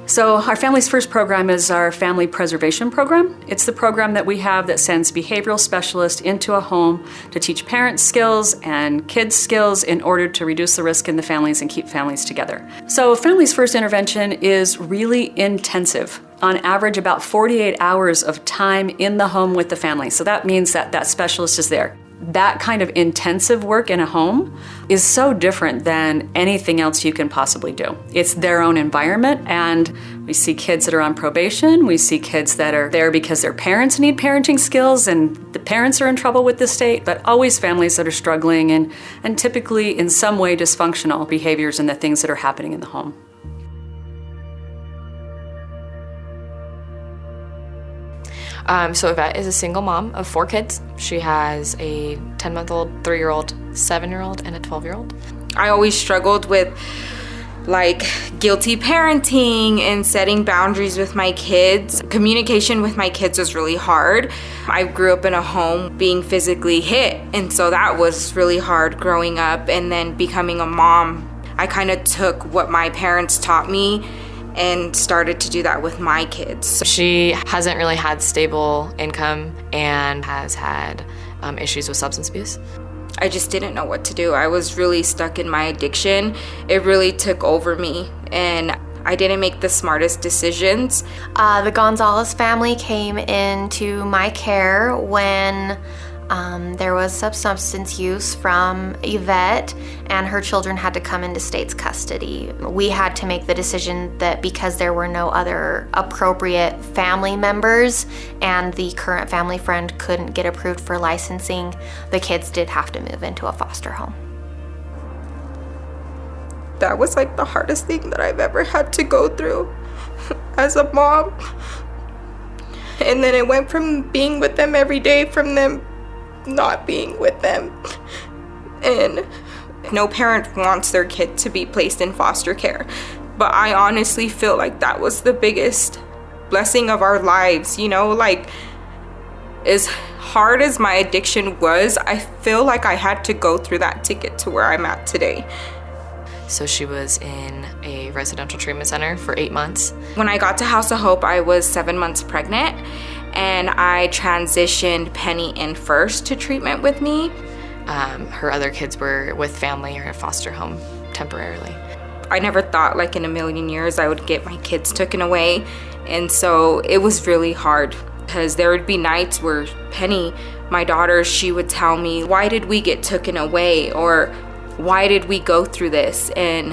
So our Families First program is our family preservation program. It's the program that we have that sends behavioral specialists into a home to teach parents skills and kids skills in order to reduce the risk in the families and keep families together. So Families First intervention is really intensive. On average, about 48 hours of time in the home with the family. So that means that that specialist is there. That kind of intensive work in a home is so different than anything else you can possibly do. It's their own environment, and we see kids that are on probation. We see kids that are there because their parents need parenting skills and the parents are in trouble with the state, but always families that are struggling and typically in some way dysfunctional behaviors and the things that are happening in the home. So Yvette is a single mom of 4 kids. She has a 10-month-old, 3-year-old, 7-year-old, and a 12-year-old. I always struggled with guilty parenting and setting boundaries with my kids. Communication with my kids was really hard. I grew up in a home being physically hit, and so that was really hard growing up. And then becoming a mom, I kind of took what my parents taught me and started to do that with my kids. She hasn't really had stable income and has had issues with substance abuse. I just didn't know what to do. I was really stuck in my addiction. It really took over me, and I didn't make the smartest decisions. The Gonzalez family came into my care when there was substance use from Yvette, and her children had to come into state's custody. We had to make the decision that because there were no other appropriate family members and the current family friend couldn't get approved for licensing, the kids did have to move into a foster home. That was the hardest thing that I've ever had to go through as a mom. And then it went from being with them every day, from them not being with them. And no parent wants their kid to be placed in foster care. But I honestly feel like that was the biggest blessing of our lives, as hard as my addiction was, I feel like I had to go through that to get to where I'm at today. So she was in a residential treatment center for 8 months. When I got to House of Hope, I was 7 months pregnant, and I transitioned Penny in first to treatment with me. Her other kids were with family or in a foster home temporarily. I never thought in a million years I would get my kids taken away, and so it was really hard because there would be nights where Penny, my daughter, she would tell me, why did we get taken away, or why did we go through this? And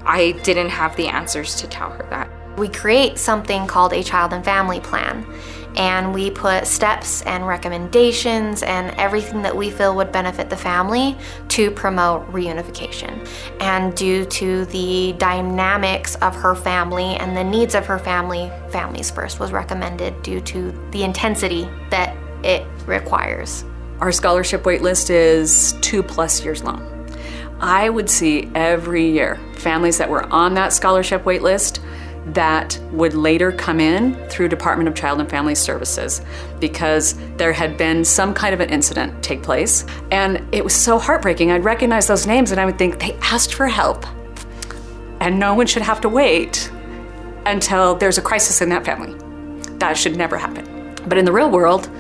I didn't have the answers to tell her that. We create something called a child and family plan, and we put steps and recommendations and everything that we feel would benefit the family to promote reunification. And due to the dynamics of her family and the needs of her family, Families First was recommended due to the intensity that it requires. Our scholarship wait list is 2+ years long. I would see every year families that were on that scholarship wait list that would later come in through Department of Child and Family Services because there had been some kind of an incident take place. And it was so heartbreaking. I'd recognize those names and I would think they asked for help. And no one should have to wait until there's a crisis in that family. That should never happen. But in the real world,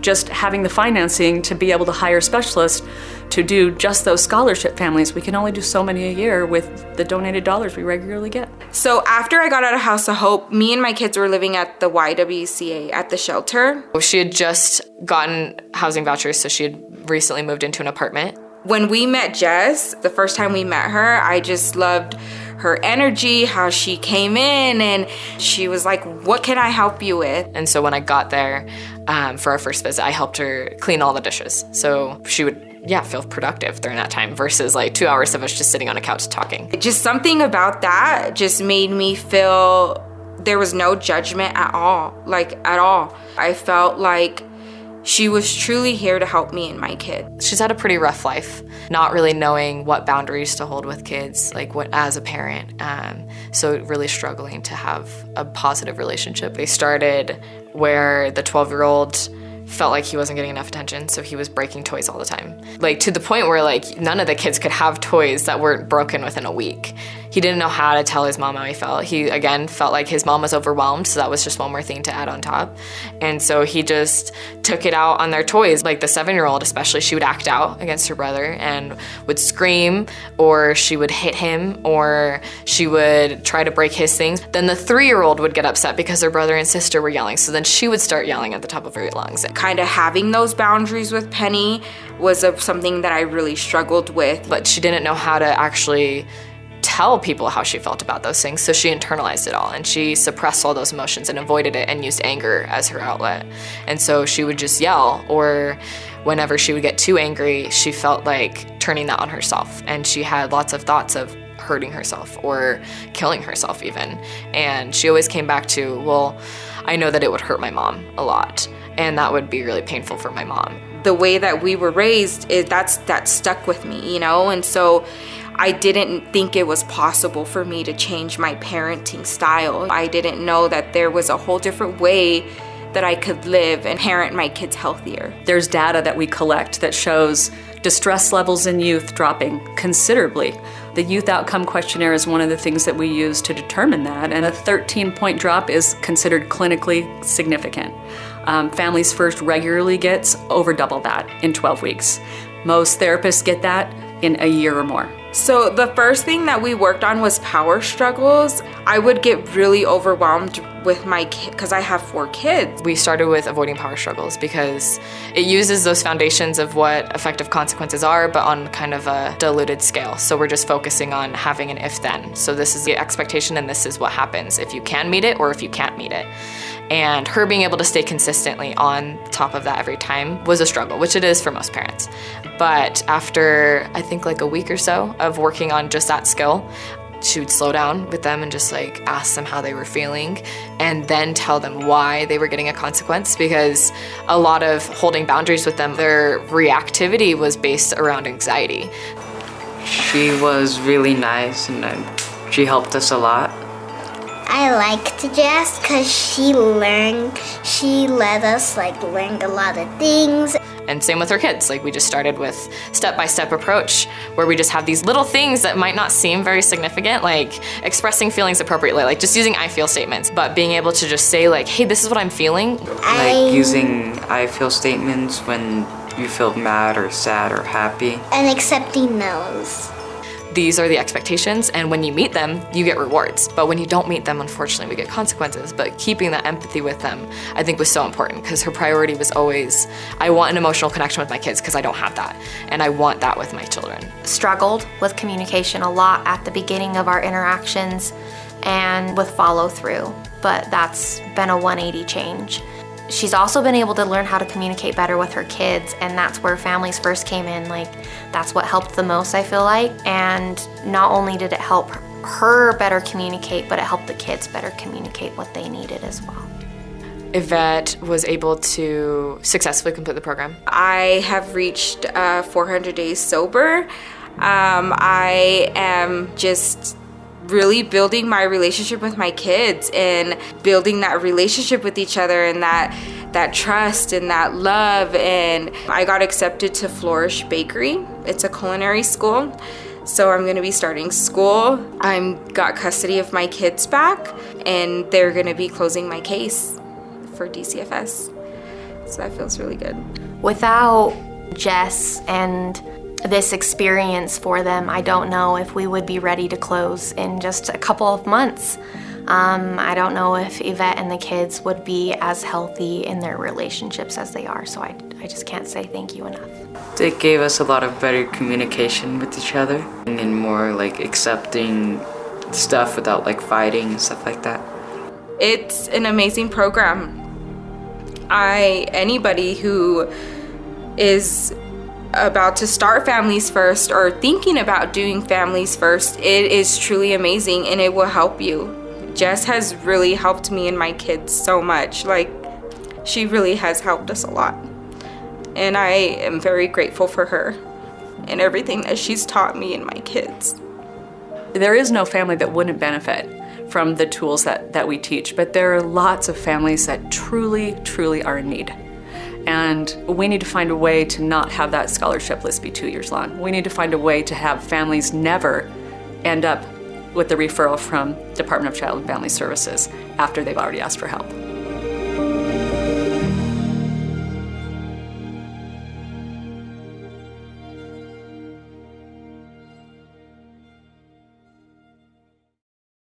just having the financing to be able to hire specialists to do just those scholarship families, we can only do so many a year with the donated dollars we regularly get. So after I got out of House of Hope, me and my kids were living at the YWCA at the shelter. She had just gotten housing vouchers, so she had recently moved into an apartment. When we met Jess, the first time we met her, I just loved her energy, how she came in, and she was like, what can I help you with? And so when I got there for our first visit, I helped her clean all the dishes. So she would feel productive during that time versus 2 hours of us just sitting on a couch talking. Just something about that just made me feel there was no judgment at all, at all. I felt like she was truly here to help me and my kid. She's had a pretty rough life, not really knowing what boundaries to hold with kids, what as a parent. So really struggling to have a positive relationship. They started where the 12-year-old felt like he wasn't getting enough attention, so he was breaking toys all the time. To the point where none of the kids could have toys that weren't broken within a week. He didn't know how to tell his mom how he felt. He, again, felt like his mom was overwhelmed, so that was just one more thing to add on top. And so he just took it out on their toys. Like the 7-year-old especially, she would act out against her brother and would scream, or she would hit him, or she would try to break his things. Then the 3-year-old would get upset because her brother and sister were yelling, so then she would start yelling at the top of her lungs. Kind of having those boundaries with Penny was something that I really struggled with. But she didn't know how to actually tell people how she felt about those things, so she internalized it all, and she suppressed all those emotions and avoided it and used anger as her outlet. And so she would just yell, or whenever she would get too angry, she felt like turning that on herself, and she had lots of thoughts of hurting herself or killing herself even. And she always came back to, well, I know that it would hurt my mom a lot, and that would be really painful for my mom. The way that we were raised, that stuck with me, you know? And so I didn't think it was possible for me to change my parenting style. I didn't know that there was a whole different way that I could live and parent my kids healthier. There's data that we collect that shows distress levels in youth dropping considerably. The Youth Outcome Questionnaire is one of the things that we use to determine that, and a 13-point drop is considered clinically significant. Families First regularly gets over double that in 12 weeks. Most therapists get that in a year or more. So the first thing that we worked on was power struggles. I would get really overwhelmed with my kid because I have 4 kids. We started with avoiding power struggles because it uses those foundations of what effective consequences are, but on kind of a diluted scale. So we're just focusing on having an if-then. So this is the expectation and this is what happens if you can meet it or if you can't meet it. And her being able to stay consistently on top of that every time was a struggle, which it is for most parents. But after, I think like a week or so of working on just that skill, she would slow down with them and just like ask them how they were feeling and then tell them why they were getting a consequence, because a lot of holding boundaries with them, their reactivity was based around anxiety. She was really nice and she helped us a lot. I liked Jess because she let us learn a lot of things. And same with her kids. Like we just started with step-by-step approach where we just have these little things that might not seem very significant, like expressing feelings appropriately, like just using I feel statements, but being able to just say like, hey, this is what I'm feeling. Like using I feel statements when you feel mad or sad or happy. And accepting those. These are the expectations, and when you meet them, you get rewards. But when you don't meet them, unfortunately, we get consequences. But keeping that empathy with them, I think, was so important, because her priority was always, I want an emotional connection with my kids because I don't have that, and I want that with my children. Struggled with communication a lot at the beginning of our interactions and with follow through, but that's been a 180 change. She's also been able to learn how to communicate better with her kids, and that's where Families First came in. Like, that's what helped the most, I feel like. And not only did it help her better communicate, but it helped the kids better communicate what they needed as well. Yvette was able to successfully complete the program. I have reached 400 days sober. I am just really building my relationship with my kids and building that relationship with each other and that trust and that love. And I got accepted to Flourish Bakery. It's a culinary school. So I'm gonna be starting school. I've got custody of my kids back, and they're gonna be closing my case for DCFS. So that feels really good. Without Jess and this experience for them, I don't know if we would be ready to close in just a couple of months. I don't know if Yvette and the kids would be as healthy in their relationships as they are, so I just can't say thank you enough. It gave us a lot of better communication with each other and more like accepting stuff without like fighting and stuff like that. It's an amazing program. Anybody who is about to start Families First or thinking about doing Families First, it is truly amazing and it will help you. Jess has really helped me and my kids so much. Like, she really has helped us a lot. And I am very grateful for her and everything that she's taught me and my kids. There is no family that wouldn't benefit from the tools that we teach, but there are lots of families that truly, truly are in need. And we need to find a way to not have that scholarship list be 2 years long. We need to find a way to have families never end up with the referral from Department of Child and Family Services after they've already asked for help.